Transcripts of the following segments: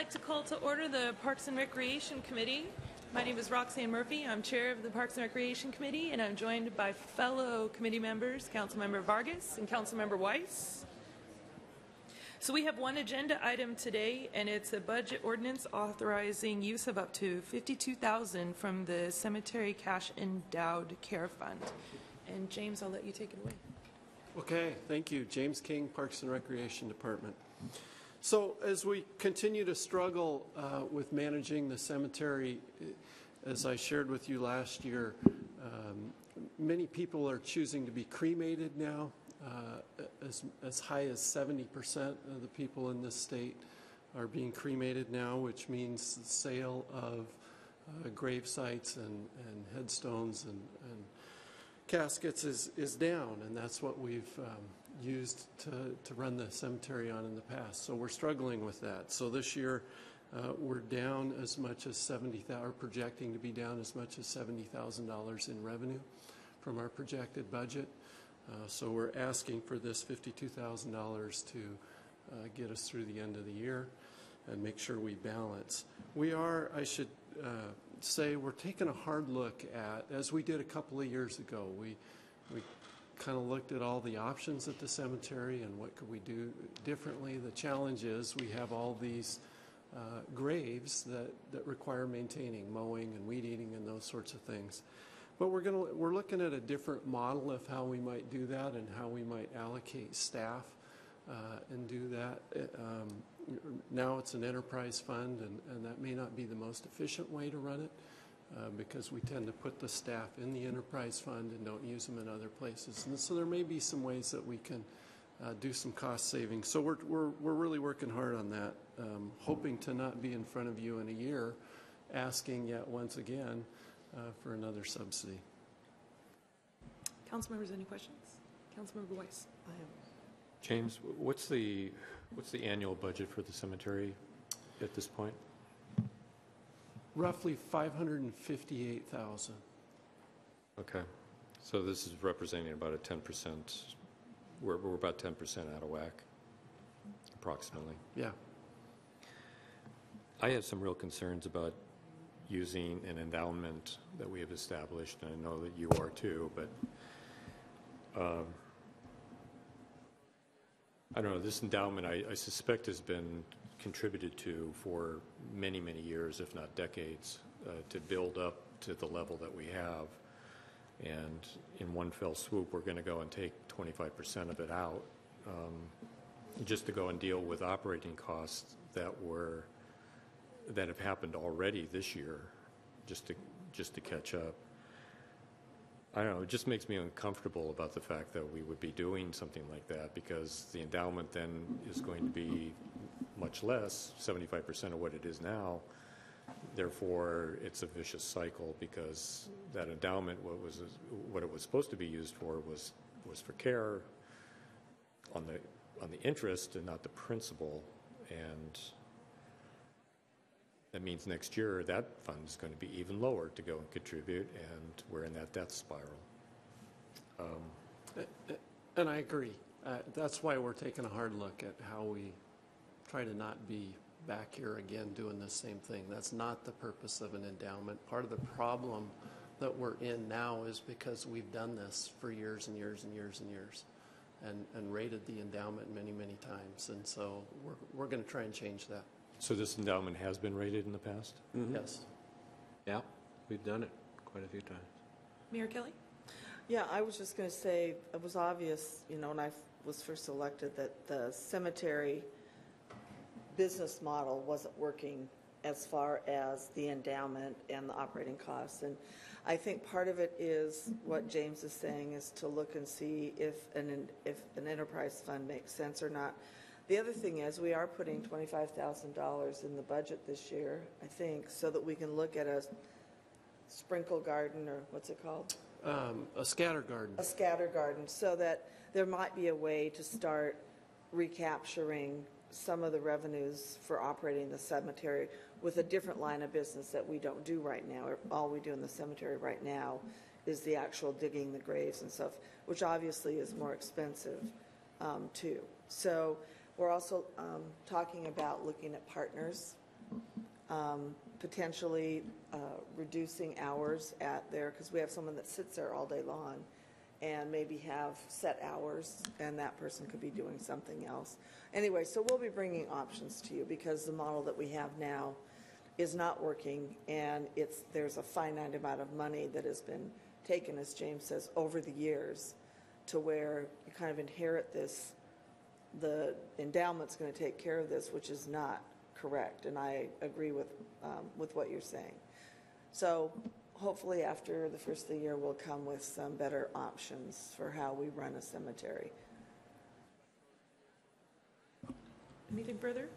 like to call to order the Parks and Recreation Committee. My name is Roxanne Murphy. I'm chair of the Parks and Recreation Committee, and I'm joined by fellow committee members, Councilmember Vargas and Councilmember Weiss. So we have one agenda item today, and it's a budget ordinance authorizing use of up to $52,000 from the Cemetery Cash Endowed Care Fund. And James, I'll let you take it away. Okay, thank you. James King, Parks and Recreation Department. So as we continue to struggle with managing the cemetery, as I shared with you last year, many people are choosing to be cremated now. As high as 70% of the people in this state are being cremated now, which means the sale of grave sites and headstones and caskets is down, and that's what we've used to run the cemetery on in the past. So we're struggling with that. So this year we're down as much as or projecting to be down as much as $70,000 in revenue from our projected budget. So we're asking for this $52,000 to get us through the end of the year and make sure we balance. We are, I should say, we're taking a hard look at, as we did a couple of years ago, we kind of looked at all the options at the cemetery and what could we do differently. The challenge is we have all these graves that require maintaining, mowing and weed eating and those sorts of things. But we're looking at a different model of how we might do that and how we might allocate staff and do that. Now it's an enterprise fund, and that may not be the most efficient way to run it because we tend to put the staff in the enterprise fund and don't use them in other places. And so there may be some ways that we can do some cost savings. So we're really working hard on that, hoping to not be in front of you in a year asking yet once again for another subsidy. Council members, any questions? Councilmember Weiss. James, what's the annual budget for the cemetery at this point? Roughly $558,000. Okay, so this is representing about a 10%. We're about 10% out of whack, approximately. Yeah. I have some real concerns about using an endowment that we have established, and I know that you are too, but I don't know, this endowment I suspect has been contributed to for many, many years, if not decades, to build up to the level that we have. And in one fell swoop, we're going to go and take 25% of it out just to go and deal with operating costs that have happened already this year, just to catch up. I don't know, it just makes me uncomfortable about the fact that we would be doing something like that, because the endowment then is going to be much less, 75% of what it is now. Therefore, it's a vicious cycle, because that endowment, what it was supposed to be used for was for care on the interest and not the principal. And that means next year that fund is going to be even lower to go and contribute, and we're in that death spiral. And I agree. That's why we're taking a hard look at how we try to not be back here again doing the same thing. That's not the purpose of an endowment. Part of the problem that we're in now is because we've done this for years and years and years and years and rated the endowment many, many times. And so we're going to try and change that. So this endowment has been rated in the past? Mm-hmm. Yes. Yeah, we've done it quite a few times. Mayor Kelly? Yeah, I was just going to say, it was obvious, when I was first elected, that the cemetery business model wasn't working as far as the endowment and the operating costs. And I think part of it is what James is saying, is to look and see if an enterprise fund makes sense or not. The other thing is we are putting $25,000 in the budget this year, I think, so that we can look at a sprinkle garden, or what's it called? A scatter garden. A scatter garden, so that there might be a way to start recapturing some of the revenues for operating the cemetery with a different line of business that we don't do right now. All we do in the cemetery right now is the actual digging the graves and stuff, which obviously is more expensive too. So we're also talking about looking at partners potentially reducing hours at there, because we have someone that sits there all day long, and maybe have set hours, and that person could be doing something else. Anyway, so we'll be bringing options to you, because the model that we have now is not working, and there's a finite amount of money that has been taken, as James says, over the years, to where you kind of inherit this. The endowment's going to take care of this, which is not correct, and I agree with what you're saying. So hopefully after the first of the year, we'll come with some better options for how we run a cemetery. Anything further?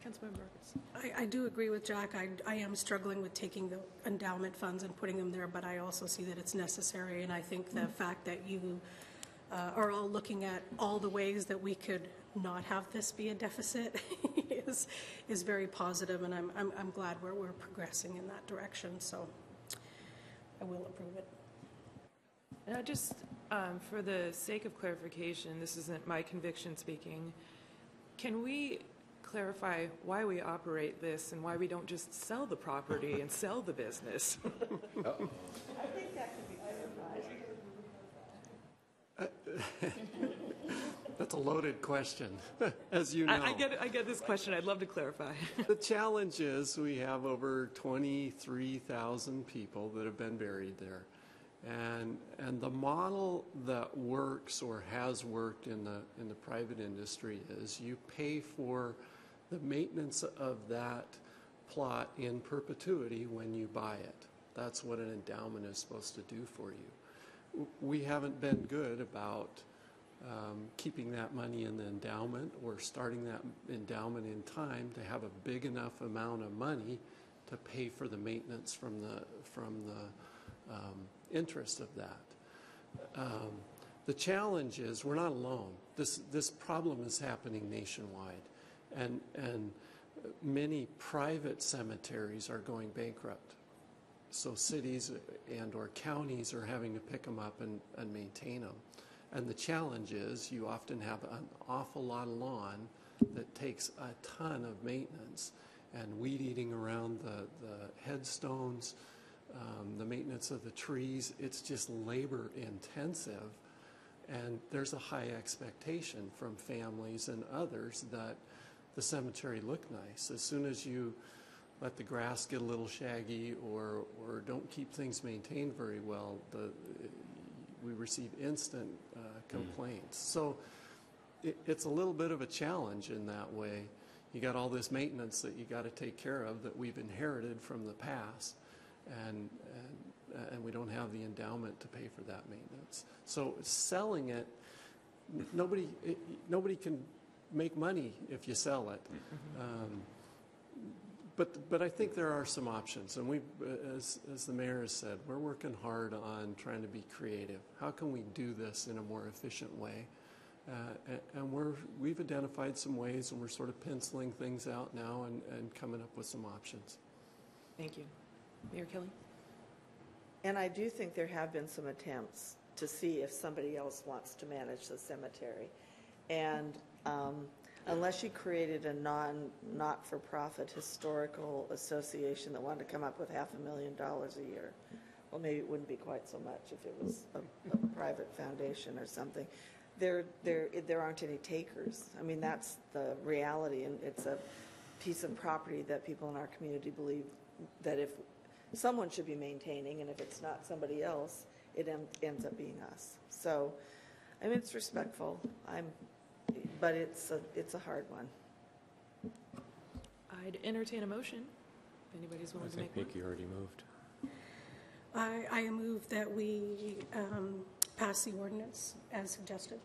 Councilmember Vargas. I do agree with Jack. I am struggling with taking the endowment funds and putting them there, but I also see that it's necessary, and I think the fact that you are all looking at all the ways that we could not have this be a deficit is very positive, and I'm glad we're progressing in that direction, so I will approve it. And just for the sake of clarification, this isn't my conviction speaking, can we clarify why we operate this and why we don't just sell the property and sell the business? I think that could be clarified. That's a loaded question, as you know. I get this question. I'd love to clarify. The challenge is we have over 23,000 people that have been buried there. And the model that works or has worked in the private industry is you pay for the maintenance of that plot in perpetuity when you buy it. That's what an endowment is supposed to do for you. We haven't been good about keeping that money in the endowment or starting that endowment in time to have a big enough amount of money to pay for the maintenance from the interest of that. The challenge is we're not alone. This problem is happening nationwide, and many private cemeteries are going bankrupt. So cities and or counties are having to pick them up and maintain them. And the challenge is you often have an awful lot of lawn that takes a ton of maintenance and weed eating around the headstones, the maintenance of the trees. It's just labor intensive, and there's a high expectation from families and others that the cemetery look nice. As soon as you let the grass get a little shaggy or don't keep things maintained very well, we receive instant complaints. So it's a little bit of a challenge in that way. You got all this maintenance that you got to take care of that we've inherited from the past, and we don't have the endowment to pay for that maintenance. So selling it, nobody can make money if you sell it. But I think there are some options, and as the mayor has said, we're working hard on trying to be creative. How can we do this in a more efficient way? And we've identified some ways, and we're sort of penciling things out now and coming up with some options. Thank you. Mayor Kelly? And I do think there have been some attempts to see if somebody else wants to manage the cemetery. And unless you created a not-for-profit historical association that wanted to come up with $500,000 a year, well, maybe it wouldn't be quite so much if it was a private foundation or something. There aren't any takers. I mean, that's the reality, and it's a piece of property that people in our community believe that if someone should be maintaining, and if it's not somebody else, it ends up being us. So, I mean, it's respectful. But it's a hard one. I'd entertain a motion. If anybody's willing to make one. I think Nikki already moved. I move that we pass the ordinance as suggested.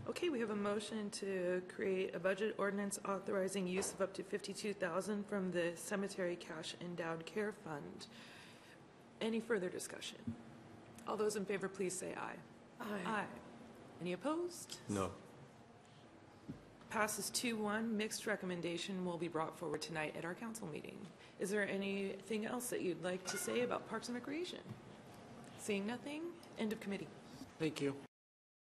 Okay, we have a motion to create a budget ordinance authorizing use of up to $52,000 from the Cemetery Cash Endowed Care Fund. Any further discussion? All those in favor, please say aye. Aye. Any opposed? No. Passes 2-1. Mixed recommendation will be brought forward tonight at our council meeting. Is there anything else that you'd like to say about Parks and Recreation? Seeing nothing, end of committee. Thank you.